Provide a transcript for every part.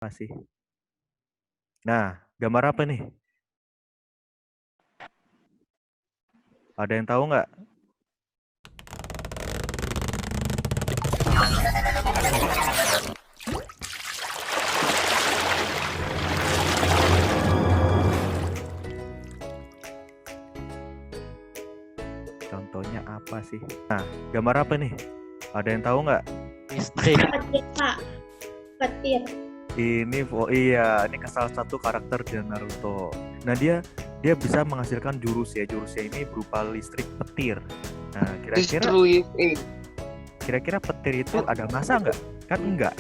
Masih. Nah, gambar apa nih? Ada yang tahu nggak? Contohnya apa sih? Nah, gambar apa nih? Ada yang tahu nggak? Listrik. Petir, Pak. Petir. Ini ini salah satu karakter di Naruto. Nah, dia bisa menghasilkan jurusnya ini berupa listrik petir. Nah, kira-kira petir itu ada massa nggak? Kan enggak.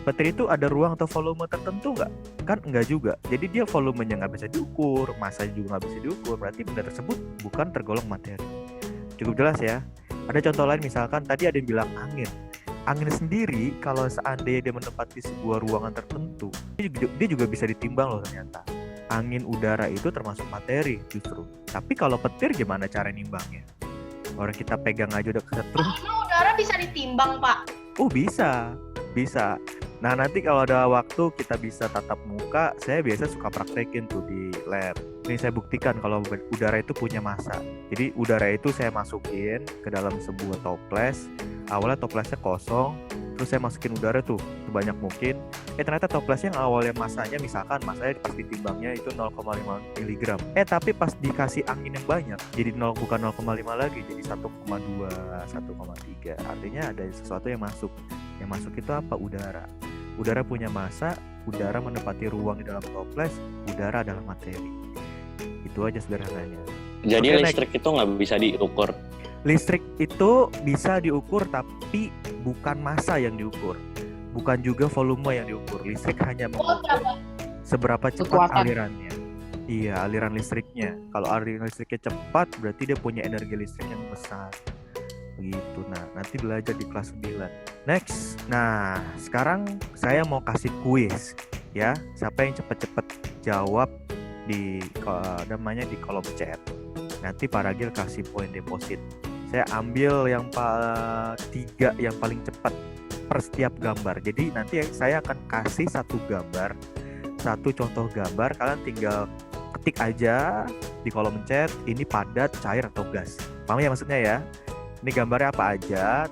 Petir itu ada ruang atau volume tertentu nggak? Kan enggak juga. Jadi dia volumenya nggak bisa diukur, massanya juga nggak bisa diukur. Berarti benda tersebut bukan tergolong materi. Cukup jelas ya. Ada contoh lain, misalkan tadi ada yang bilang angin. Angin sendiri kalau seandainya dia menempati sebuah ruangan tertentu, dia juga bisa ditimbang loh ternyata. Angin udara itu termasuk materi justru. Tapi kalau petir gimana cara nimbangnya? Orang kita pegang aja udah kesetrum. Udara bisa ditimbang, Pak? Oh, bisa. Nah, nanti kalau ada waktu kita bisa tatap muka. Saya biasa suka praktekin tuh di lab. Ini saya buktikan kalau udara itu punya massa. Jadi udara itu saya masukin ke dalam sebuah toples. Awalnya toplesnya kosong, terus saya masukin udara tuh sebanyak mungkin. Ternyata toples yang awalnya masanya, misalkan masanya pas ditimbangnya itu 0,5 mg. Tapi pas dikasih angin yang banyak, jadi bukan 0,5 lagi, jadi 1,2, 1,3. Artinya ada sesuatu yang masuk. Yang masuk itu apa? Udara. Udara punya massa, udara menempati ruang di dalam toples, udara adalah materi. Itu aja sederhananya. Jadi listrik itu nggak bisa diukur. Listrik itu bisa diukur, tapi bukan massa yang diukur, bukan juga volume yang diukur. Listrik hanya mengukur seberapa cepat alirannya. Iya, aliran listriknya. Kalau aliran listriknya cepat, berarti dia punya energi listrik yang besar. Begitu. Nah, nanti belajar di kelas 9. Next. Nah, sekarang saya mau kasih kuis ya. Siapa yang cepat-cepat jawab di kolom chat. Nanti Pak Ragil kasih poin deposit. Saya ambil yang 3 yang paling cepat per setiap gambar. Jadi nanti saya akan kasih satu gambar, satu contoh gambar. Kalian tinggal ketik aja di kolom chat, ini padat, cair, atau gas. Paham ya maksudnya ya? Ini gambarnya apa aja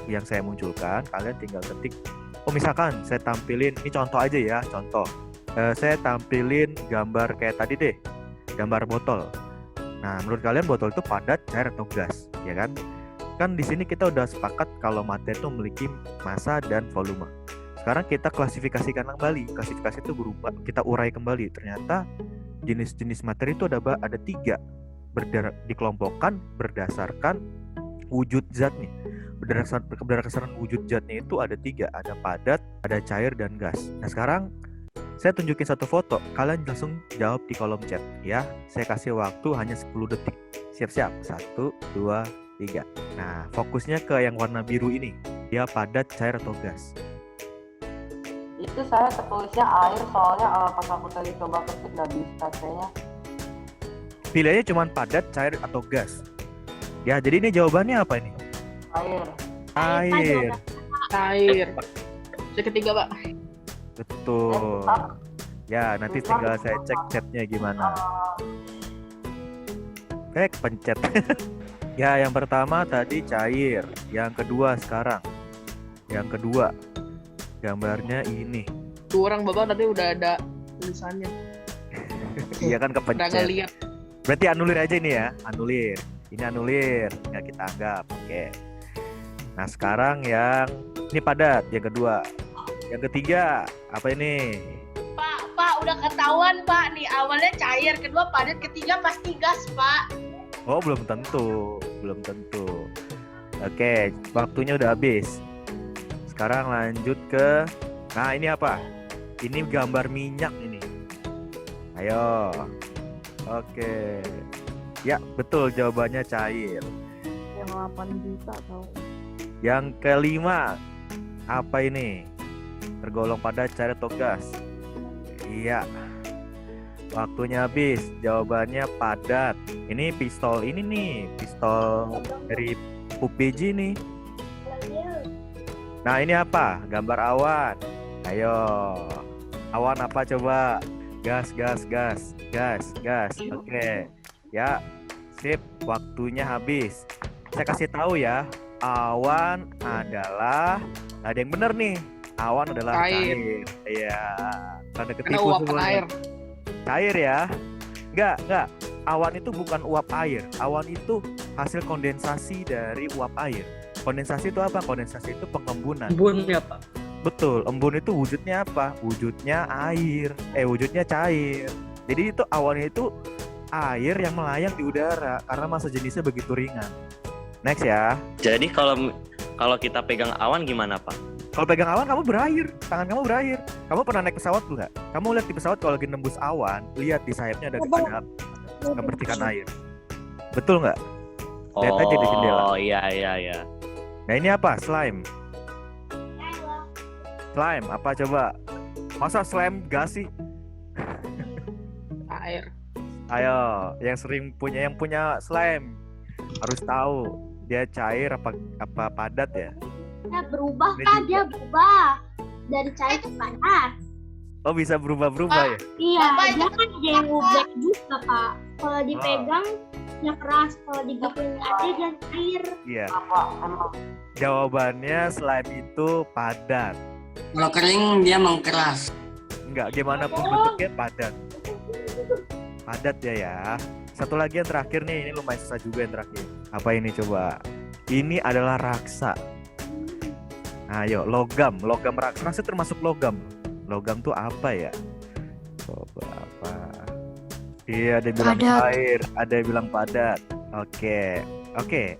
yang saya munculkan. Kalian tinggal ketik. Oh, misalkan saya tampilin, ini contoh aja ya, contoh. Saya tampilin gambar kayak tadi deh, gambar botol. Nah, menurut kalian botol itu padat, cair, atau gas, ya kan? Kan di sini kita udah sepakat kalau materi itu memiliki massa dan volume. Sekarang kita klasifikasikan kembali. Klasifikasi itu berubah, kita urai kembali. Ternyata jenis-jenis materi itu ada 3. Dikelompokkan berdasarkan wujud zatnya. Berdasarkan wujud zatnya itu ada 3. Ada padat, ada cair, dan gas. Nah, sekarang saya tunjukin satu foto, kalian langsung jawab di kolom chat ya. Saya kasih waktu hanya 10 detik. Siap-siap. 1, 2, 3. Nah, fokusnya ke yang warna biru ini. Dia padat, cair, atau gas? Itu saya tertulisnya air, soalnya pas aku tadi coba ketik nggak bisa kayaknya. Pilihannya cuma padat, cair, atau gas. Ya, jadi ini jawabannya apa ini? Air. Yang ketiga, Pak. Betul. Ya, nanti tinggal saya cek chatnya gimana. Pencet. Ya, yang pertama tadi cair. Yang kedua sekarang. Yang kedua gambarnya ini. Tuh orang Bapak tadi udah ada tulisannya. Iya kan, kepencet. Udah ngeliat. Berarti anulir aja ini ya. Anulir. Ini anulir. Nggak kita anggap. Oke. Nah, sekarang yang ini padat. Yang kedua. Yang ketiga, apa ini? Pak, udah ketahuan, Pak. Nih, awalnya cair, kedua padat, ketiga pasti gas, Pak. Oh, belum tentu. Oke, waktunya udah habis. Sekarang lanjut ke... Nah, ini apa? Ini gambar minyak ini. Ayo. Oke. Ya, betul, jawabannya cair. Yang 8 juta tau. Yang kelima, apa ini? Tergolong padat, cair, atau gas? Iya. Waktunya habis. Jawabannya padat. Ini pistol ini nih, pistol dari PUBG nih. Nah, ini apa? Gambar awan. Ayo. Awan apa coba? Gas. Oke. Ya, sip. Waktunya habis. Saya kasih tahu ya. Awan adalah ada yang benar nih. Awan adalah cair. Iya. Karena Karena ketipu uap semua. air. Cair ya. Enggak. Awan itu bukan uap air. Awan itu hasil kondensasi dari uap air. Kondensasi itu apa? Kondensasi itu pengembunan. Embun ya Pak. Betul, embun itu wujudnya apa? Wujudnya air. Wujudnya cair. Jadi itu awannya itu air yang melayang di udara karena massa jenisnya begitu ringan. Next ya. Jadi kalau kita pegang awan gimana, Pak? Kalau pegang awan kamu berair, tangan kamu berair. Kamu pernah naik pesawat nggak? Kamu lihat di pesawat kalau lagi nembus awan, lihat di sayapnya ada percikan air. Betul nggak? Lihat aja di jendela. Oh iya. Nah ini apa? Slime. Slime apa coba? Masa slime gas sih? Air. Ayo, yang punya slime harus tahu dia cair apa padat ya? Dia berubah Dia kan, juga. dia berubah dari cair ke panas. Oh bisa berubah-berubah ya? Iya, Bapak, dia kan jenguk black juga Pak. Kalau dipegang dia keras, kalau digituin aja dia cair. Iya. Apa? Emang Jawabannya slime itu padat. Kalau kering dia mengkeras. Enggak, gimana pun bentuknya padat. Padat ya. Satu lagi yang terakhir nih, ini lumayan susah juga yang terakhir. Apa ini coba? Ini adalah raksa. Ayo, logam raksa. Raksa termasuk logam. Logam tuh apa ya? Coba apa? Iya, ada yang bilang air, ada yang bilang padat. Oke,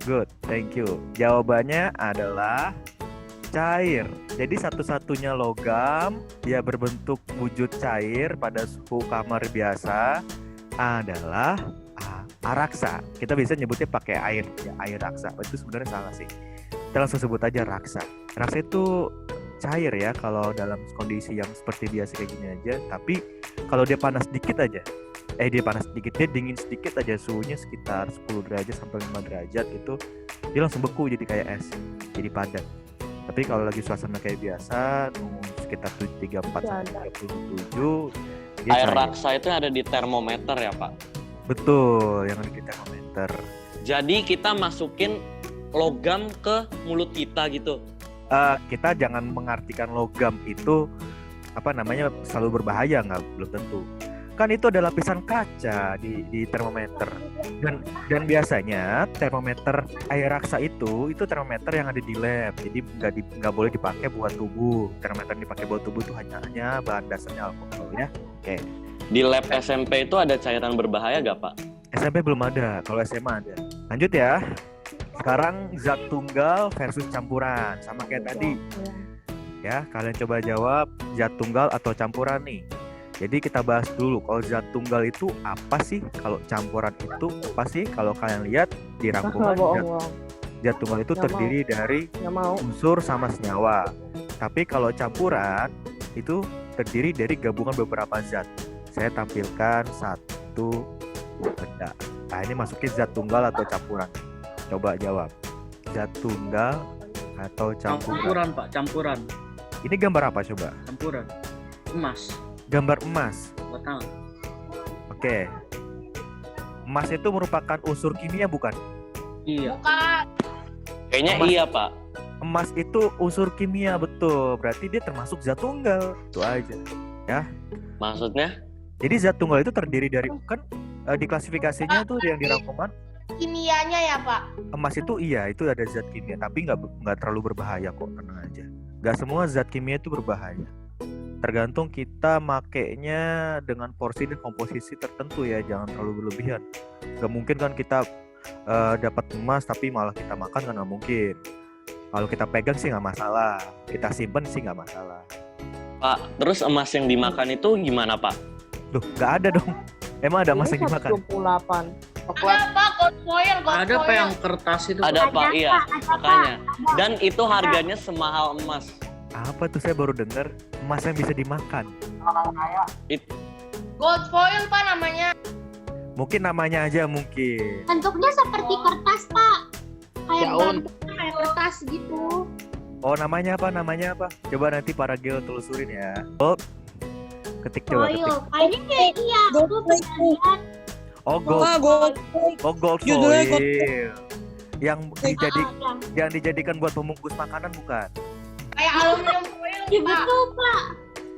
good, thank you. Jawabannya adalah cair. Jadi satu-satunya logam dia berbentuk wujud cair pada suhu kamar biasa adalah araksa. Kita bisa nyebutnya pakai air, ya, air raksa. Itu sebenarnya salah sih. Kita langsung sebut aja raksa. Raksa itu cair ya kalau dalam kondisi yang seperti biasa kayak gini aja. Tapi kalau dia panas dikit aja, dia dingin sedikit aja, suhunya sekitar 10 derajat sampai 5 derajat itu, dia langsung beku jadi kayak es, jadi padat. Tapi kalau lagi suasana kayak biasa, sekitar 34 sampai 37, dia Air cair. raksa itu ada di termometer ya, Pak? Betul, yang ada di termometer. Jadi kita masukin logam ke mulut kita gitu. Kita jangan mengartikan logam itu selalu berbahaya, belum tentu. Kan itu ada lapisan kaca di termometer, dan biasanya termometer air raksa itu termometer yang ada di lab, jadi nggak boleh dipakai buat tubuh. Termometer yang dipakai buat tubuh itu hanya bahan dasarnya alkohol ya. Oke. Di lab SMP itu ada cairan berbahaya gak, Pak? SMP belum ada, kalau SMA ada. Lanjut ya. Sekarang zat tunggal versus campuran, sama kayak tadi. Ya, kalian coba jawab zat tunggal atau campuran nih. Jadi kita bahas dulu, kalau zat tunggal itu apa sih? Kalau campuran itu apa sih? Kalau kalian lihat di rangkuman, zat tunggal itu terdiri dari unsur sama senyawa. Tapi kalau campuran itu terdiri dari gabungan beberapa zat. Saya tampilkan satu benda. Nah, ini masukin zat tunggal atau campuran. Coba jawab. Zat tunggal atau campuran? Campuran, Pak, campuran. Ini gambar apa coba? Campuran. Emas. Gambar emas. Betul. Oke. Emas itu merupakan unsur kimia bukan? Iya. Bukan. Kayaknya Emas. iya, Pak. Emas itu unsur kimia, betul. Berarti dia termasuk zat tunggal. Itu aja. Maksudnya? Jadi zat tunggal itu terdiri dari diklasifikasinya tuh yang di rangkuman. Kimianya ya Pak. Emas itu itu ada zat kimia, tapi nggak terlalu berbahaya kok, tenang aja. Nggak semua zat kimia itu berbahaya. Tergantung kita makainya dengan porsi dan komposisi tertentu ya, jangan terlalu berlebihan. Nggak mungkin kan kita dapat emas tapi malah kita makan, kan nggak mungkin. Kalau kita pegang sih nggak masalah, kita simpen sih nggak masalah. Pak, terus emas yang dimakan itu gimana, Pak? Loh, nggak ada dong. Emang ada emas yang dimakan? 28. Ada Pak, gold foil. Ada Pak yang kertas itu. Ada, Pak, iya. Ada, Makanya. Dan itu harganya semahal emas. Apa tuh, saya baru dengar emas yang bisa dimakan. orang kaya. Gold foil Pak namanya. Mungkin namanya aja mungkin. Bentuknya seperti kertas Pak. Kayak Daun. kayak kertas gitu. Oh, namanya apa? Coba nanti para geo telusurin ya. Ketik coba ketik. Foil. Kayaknya kayak iya. Aku pernah lihat. Oh gold. Oh gold Judulnya foil. Yang Ya. dijadikan buat pembungkus makanan bukan? Kayak aluminium foil Ya pak. betul pak.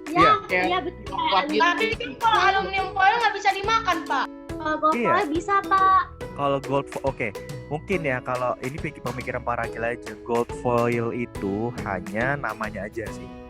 Iya. Iya betul. Kuat gitu. Tapi kan kalau aluminium foil nggak bisa dimakan pak. Kalau gold Iya. foil bisa pak. Kalau oke, mungkin ya kalau ini pemikiran para laki aja. Gold foil itu hanya namanya aja sih.